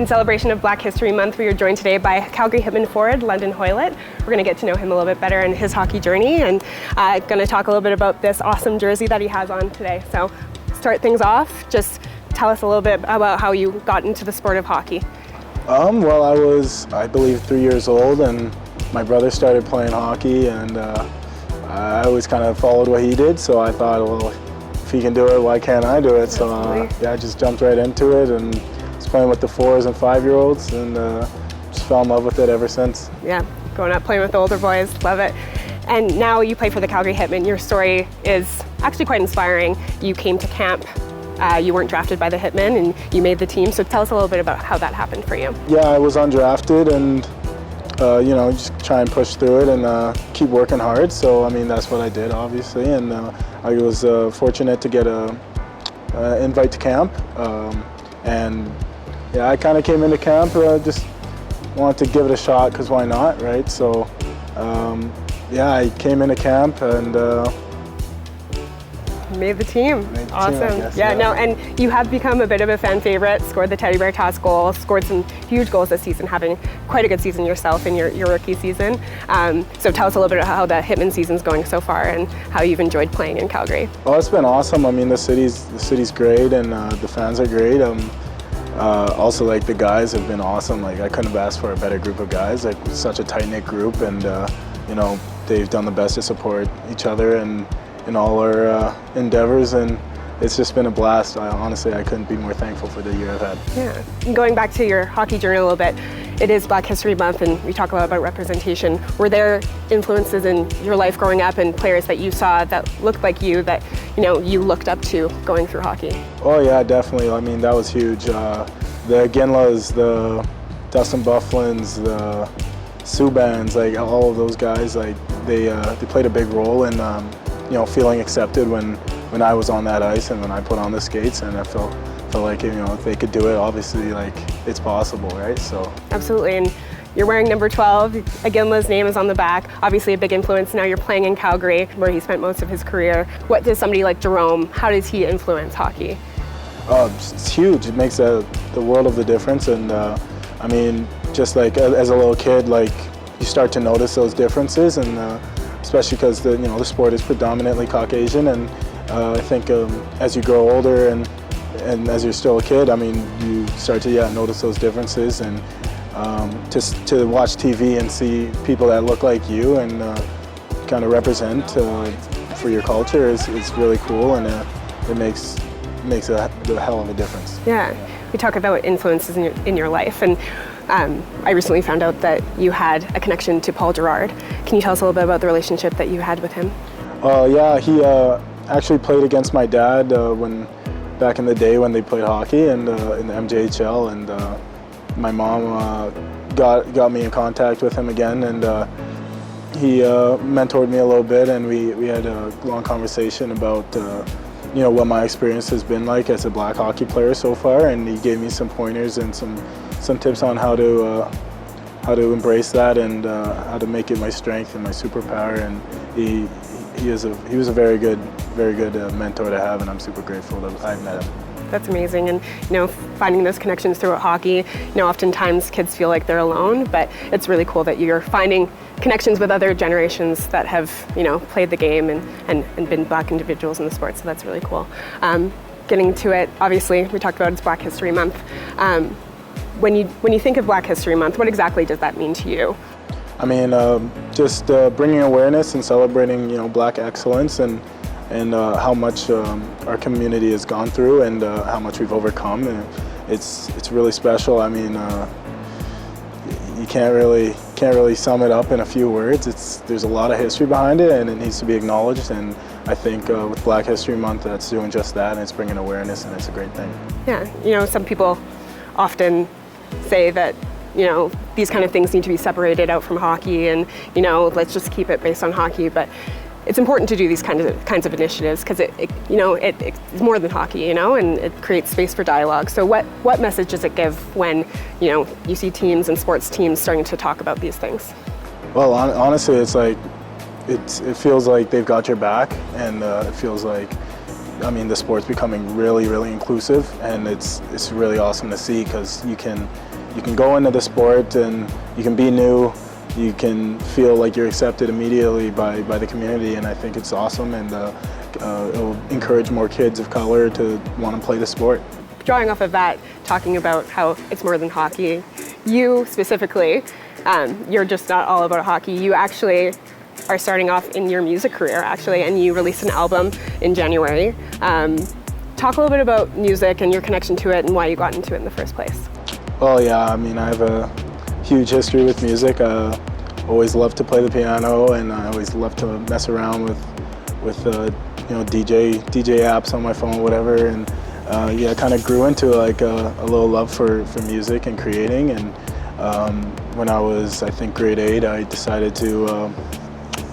In celebration of Black History Month, we are joined today by Calgary Hitmen forward London Hoilett. We're going to get to know him a little bit better and his hockey journey, and going to talk a little bit about this awesome jersey that he has on today. So, start things off, just tell us a little bit about how you got into the sport of hockey. Well, I was, I believe, 3 years old, and my brother started playing hockey, and I always kind of followed what he did, so I thought, well, if he can do it, why can't I do it? So yeah, I just jumped right into it and was playing with the 4s and 5-year-olds, and just fell in love with it ever since. Yeah, growing up playing with the older boys, love it. And now you play for the Calgary Hitmen. Your story is actually quite inspiring. You came to camp, you weren't drafted by the Hitmen, and you made the team. So tell us a little bit about how that happened for you. Yeah, I was undrafted, and you know, just try and push through it and keep working hard. So I mean, that's what I did, obviously, and I was fortunate to get an invite to camp, and yeah, I kind of came into camp just wanted to give it a shot, because why not, right? So yeah, I came into camp and made the team. Awesome. Guess, yeah, no, and you have become a bit of a fan favorite, scored the Teddy Bear Toss goal, scored some huge goals this season, having quite a good season yourself in your rookie season. So tell us a little bit about how the Hitmen season's going so far and how you've enjoyed playing in Calgary. Oh, it's been awesome. I mean, the city's great, and the fans are great. Also, like, the guys have been awesome. Like, I couldn't have asked for a better group of guys. Like, such a tight-knit group, and you know, they've done the best to support each other and in all our endeavors, and it's just been a blast. Honestly, I couldn't be more thankful for the year I've had. Yeah, and going back to your hockey journey a little bit, it is Black History Month, and we talk a lot about representation. Were there influences in your life growing up and players that you saw that looked like you, that you looked up to going through hockey? Oh yeah, definitely. I mean, that was huge. The Iginlas, the Dustin Bufflins, the Subans, like all of those guys, like they played a big role in feeling accepted when I was on that ice and when I put on the skates, and I felt like, if they could do it, obviously, like, it's possible, right? So absolutely. And you're wearing number 12. Iginla's name is on the back. Obviously a big influence. Now you're playing in Calgary, where he spent most of his career. What does somebody like Jarome, how does he influence hockey? It's huge. It makes the world of the difference. And I mean, just like as a little kid, like, you start to notice those differences, and especially because the sport is predominantly Caucasian, and I think as you grow older and as you're still a kid, I mean, you start to notice those differences, and to watch TV and see people that look like you and kind of represent for your culture is really cool, and it makes a hell of a difference. Yeah, we talk about influences in your life, and I recently found out that you had a connection to Paul Jerrard. Can you tell us a little bit about the relationship that you had with him? Yeah, he actually played against my dad back in the day when they played hockey and in the MJHL, and my mom got me in contact with him again, and he mentored me a little bit, and we had a long conversation about what my experience has been like as a black hockey player so far, and he gave me some pointers and some tips on how to embrace that and how to make it my strength and my superpower. And he was a very good mentor to have, and I'm super grateful that I met him. That's amazing. And finding those connections throughout hockey, oftentimes kids feel like they're alone, but it's really cool that you're finding connections with other generations that have played the game and been black individuals in the sport. So that's really cool. Getting to it, obviously we talked about it's Black History Month. When you think of Black History Month, what exactly does that mean to you? I mean, just bringing awareness and celebrating black excellence, and how much our community has gone through, and how much we've overcome, and it's really special. I mean, you can't really sum it up in a few words. There's a lot of history behind it, and it needs to be acknowledged. And I think with Black History Month, that's doing just that, and it's bringing awareness, and it's a great thing. Yeah, some people often say that these kind of things need to be separated out from hockey, and let's just keep it based on hockey, but it's important to do these kinds of initiatives, because it's more than hockey, and it creates space for dialogue. So what message does it give when you see teams and sports teams starting to talk about these things? Well, honestly, it's like it feels like they've got your back, and it feels like, I mean, the sport's becoming really, really inclusive, and it's really awesome to see, because you can you can go into the sport and you can be new. You can feel like you're accepted immediately by the community, and I think it's awesome, and it'll encourage more kids of color to want to play the sport. Drawing off of that, talking about how it's more than hockey, you specifically, you're just not all about hockey. You actually are starting off in your music career, actually, and you released an album in January. Talk a little bit about music and your connection to it and why you got into it in the first place. Well, yeah, I mean, I have a huge history with music. I always loved to play the piano, and I always loved to mess around with you know, DJ apps on my phone, whatever. And yeah, I kind of grew into like a little love for music and creating. And when I was, I think, grade 8, I decided to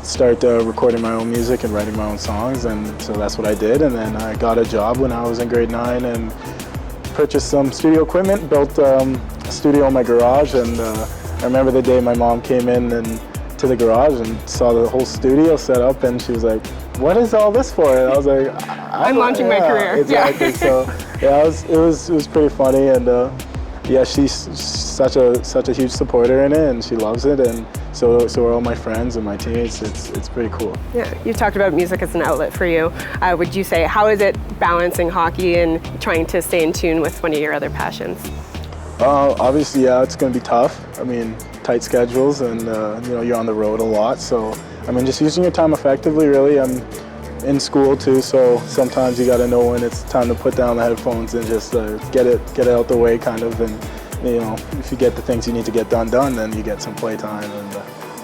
start recording my own music and writing my own songs, and so that's what I did. And then I got a job when I was in grade 9 and purchased some studio equipment, built a studio in my garage, and I remember the day my mom came in and to the garage and saw the whole studio set up, and she was like, "What is all this for?" And I was like, I'm launching my career. Exactly. Yeah. So yeah, it was pretty funny, and yeah, she's such a huge supporter in it, and she loves it, and so are all my friends and my teammates. It's pretty cool. Yeah, you talked about music as an outlet for you. Would you say, how is it balancing hockey and trying to stay in tune with one of your other passions? Obviously, yeah, it's going to be tough. I mean, tight schedules, and you know, you're on the road a lot. So, I mean, just using your time effectively, really. I'm in school too, so sometimes you got to know when it's time to put down the headphones and just get it out the way, kind of. And you know, if you get the things you need to get done, then you get some play time, and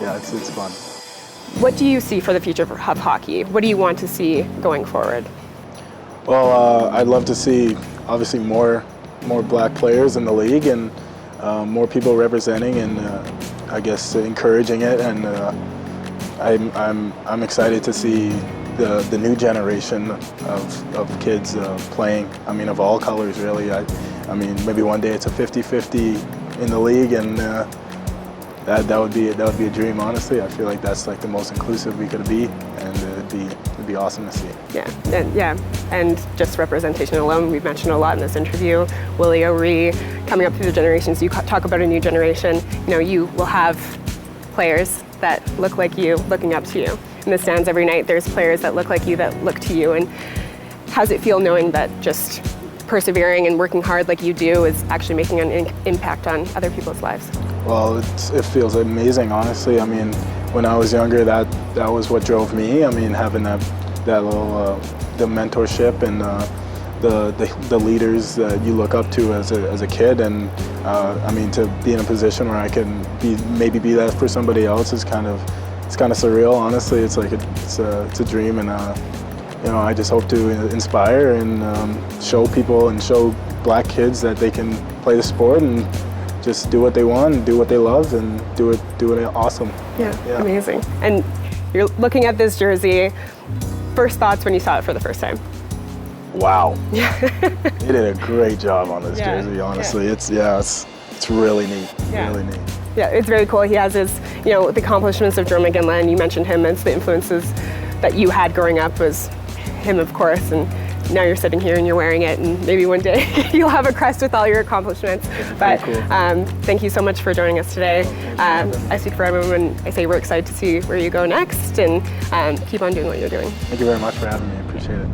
yeah, it's fun. What do you see for the future of hockey? What do you want to see going forward? Well, I'd love to see, obviously, more black players in the league, and more people representing, and I guess encouraging it. And I'm excited to see the new generation of kids playing. I mean, of all colors, really. I mean, maybe one day it's a 50-50 in the league, and that would be a dream. Honestly, I feel like that's like the most inclusive we could be, and it'd be awesome to see. Yeah, and just representation alone. We've mentioned a lot in this interview. Willie O'Ree, coming up through the generations. You talk about a new generation. You know, you will have players that look like you, looking up to you. In the stands every night, there's players that look like you, that look to you. And how's it feel knowing that just persevering and working hard like you do is actually making an impact on other people's lives? Well, it feels amazing, honestly. I mean, when I was younger, that was what drove me. I mean, having that little the mentorship and the leaders that you look up to as a kid, and I mean, to be in a position where I can maybe be that for somebody else is kind of surreal. Honestly, it's like it's a dream, and you know, I just hope to inspire and show people and show black kids that they can play the sport and just do what they want and do what they love and do it awesome. Yeah, amazing. And you're looking at this jersey. First thoughts when you saw it for the first time? Wow. They did a great job on this jersey, honestly. Yeah. It's really neat. Really neat. Yeah, it's very cool. He has his, you know, the accomplishments of Jarome Iginla, and you mentioned him as the influences that you had growing up was him, of course, and now you're sitting here and you're wearing it, and maybe one day you'll have a crest with all your accomplishments. But cool. Thank you so much for joining us today. I speak for everyone when I say we're excited to see where you go next, and keep on doing what you're doing. Thank you very much for having me. I appreciate it.